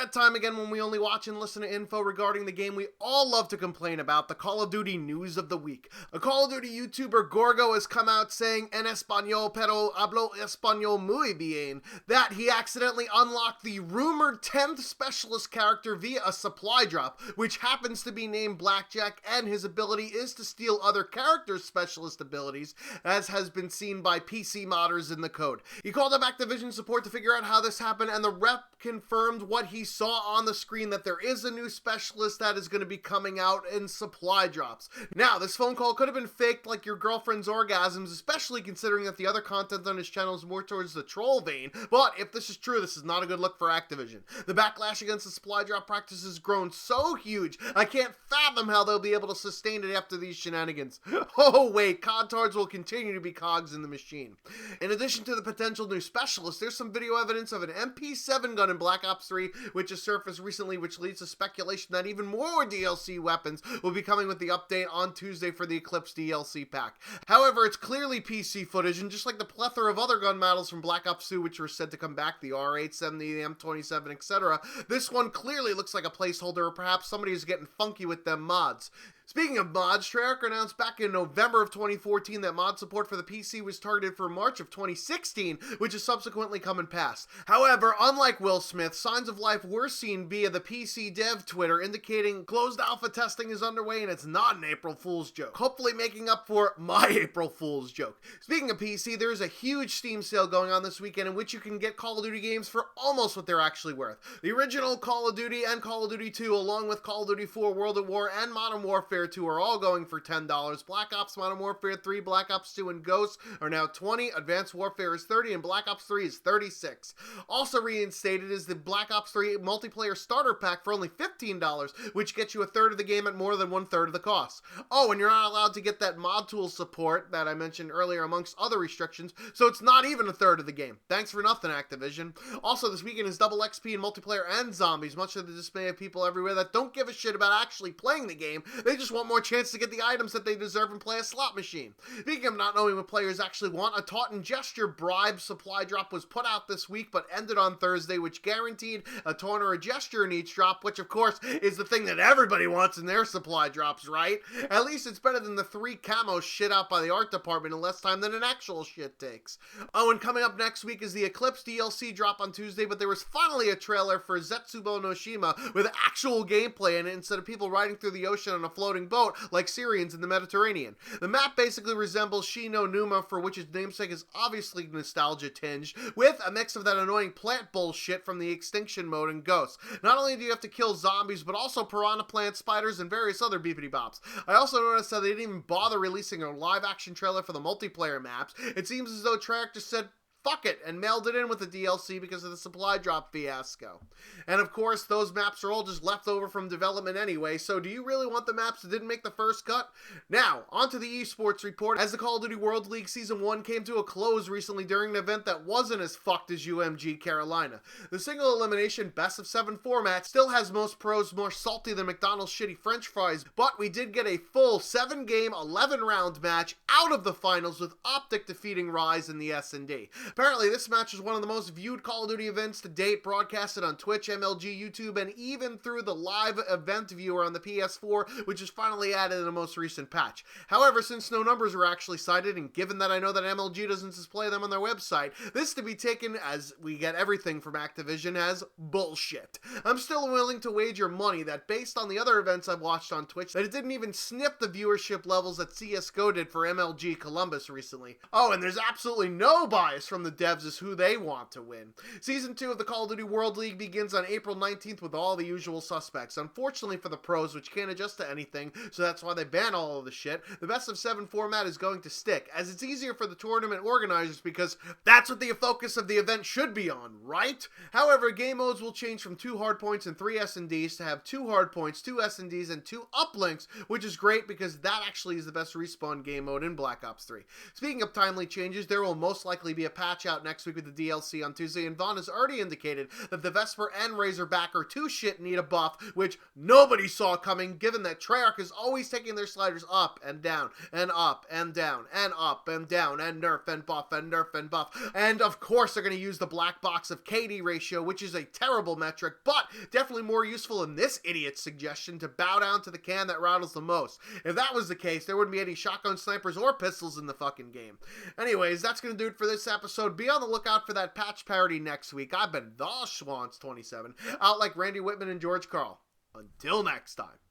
that time again when we only watch and listen to info regarding the game we all love to complain about, the Call of Duty news of the week. A Call of Duty YouTuber, Gorgo, has come out saying en español pero hablo español muy bien, that he accidentally unlocked the rumored 10th specialist character via a supply drop, which happens to be named Blackjack, and his ability is to steal other characters' specialist abilities, as has been seen by PC modders in the code. He called up Activision support to figure out how this happened, and the rep confirmed what he saw on the screen, that there is a new specialist that is going to be coming out in supply drops. Now, this phone call could have been faked like your girlfriend's orgasms, especially considering that the other content on his channel is more towards the troll vein, but if this is true, this is not a good look for Activision. The backlash against the supply drop practice has grown so huge, I can't fathom how they'll be able to sustain it after these shenanigans. Oh wait, contards will continue to be cogs in the machine. In addition to the potential new specialist, there's some video evidence of an MP7 gun in Black Ops 3, which has surfaced recently, which leads to speculation that even more DLC weapons will be coming with the update on Tuesday for the Eclipse DLC pack. However, it's clearly PC footage, and just like the plethora of other gun models from Black Ops 2 which were said to come back, the R870, the M27, etc., this one clearly looks like a placeholder, or perhaps somebody is getting funky with them mods. Speaking of mods, Treyarch announced back in November of 2014 that mod support for the PC was targeted for March of 2016, which has subsequently come and passed. However, unlike Will Smith, signs of life were seen via the PC dev Twitter, indicating closed alpha testing is underway and it's not an April Fool's joke, hopefully making up for my April Fool's joke. Speaking of PC, there is a huge Steam sale going on this weekend in which you can get Call of Duty games for almost what they're actually worth. The original Call of Duty and Call of Duty 2, along with Call of Duty 4, World at War, and Modern Warfare 2 are all going for $10. Black Ops, Modern Warfare 3, Black Ops 2, and Ghosts are now $20, Advanced Warfare is $30, and Black Ops 3 is $36. Also reinstated is the Black Ops 3 multiplayer starter pack for only $15, which gets you a third of the game at more than 1/3 of the cost. Oh, and you're not allowed to get that mod tool support that I mentioned earlier amongst other restrictions, so it's not even a third of the game. Thanks for nothing, Activision. Also, this weekend is double XP in multiplayer and zombies, much to the dismay of people everywhere that don't give a shit about actually playing the game. They just want more chance to get the items that they deserve and play a slot machine. Speaking of not knowing what players actually want, a taunt and gesture bribe supply drop was put out this week but ended on Thursday, which guaranteed a taunt or a gesture in each drop, which of course is the thing that everybody wants in their supply drops, right? At least it's better than the 3 camos shit out by the art department in less time than an actual shit takes. Oh, and coming up next week is the Eclipse DLC drop on Tuesday, but there was finally a trailer for Zetsubo no Shima with actual gameplay in it instead of people riding through the ocean on a floating boat like Syrians in the Mediterranean. The map basically resembles Shi no Numa, for which its namesake is obviously nostalgia tinged, with a mix of that annoying plant bullshit from the extinction mode in Ghosts. Not only do you have to kill zombies, but also piranha plants, spiders, and various other beepity bops. I also noticed that they didn't even bother releasing a live action trailer for the multiplayer maps. It seems as though Treyarch just said, fuck it, and mailed it in with the DLC because of the supply drop fiasco. And of course, those maps are all just left over from development anyway, so do you really want the maps that didn't make the first cut? Now, onto the esports report. As the Call of Duty World League Season 1 came to a close recently during an event that wasn't as fucked as UMG Carolina. The single elimination best of 7 format still has most pros more salty than McDonald's shitty french fries, but we did get a full 7-game, 11-round match out of the finals with Optic defeating Rise in the S&D. Apparently, this match was one of the most viewed Call of Duty events to date, broadcasted on Twitch, MLG, YouTube, and even through the live event viewer on the PS4, which was finally added in the most recent patch. However, since no numbers were actually cited, and given that I know that MLG doesn't display them on their website, this to be taken, as we get everything from Activision, as bullshit. I'm still willing to wager money that based on the other events I've watched on Twitch, that it didn't even snip the viewership levels that CSGO did for MLG Columbus recently. Oh, and there's absolutely no bias from the devs as who they want to win. Season 2 of the Call of Duty World League begins on April 19th with all the usual suspects. Unfortunately for the pros, which can't adjust to anything, so that's why they ban all of the shit, the best of 7 format is going to stick, as it's easier for the tournament organizers because that's what the focus of the event should be on, right? However, game modes will change from 2 hardpoints and 3 S&Ds to have 2 hardpoints, 2 S&Ds, and 2 uplinks, which is great because that actually is the best respawn game mode in Black Ops 3. Speaking of timely changes, there will most likely be a patch patch out next week with the DLC on Tuesday, and Vaughn has already indicated that the Vesper and Razorback are too shit and need a buff, which nobody saw coming, given that Treyarch is always taking their sliders up and down, and up and down, and up and down, and nerf and buff, and nerf and buff. And of course they're going to use the black box of KD ratio, which is a terrible metric, but definitely more useful in this idiot's suggestion to bow down to the can that rattles the most. If that was the case, there wouldn't be any shotgun snipers or pistols in the fucking game. Anyways, that's going to do it for this episode. Be on the lookout for that patch parody next week. I've been the Schwantz27, out like Randy Whitman and George Carl. Until next time.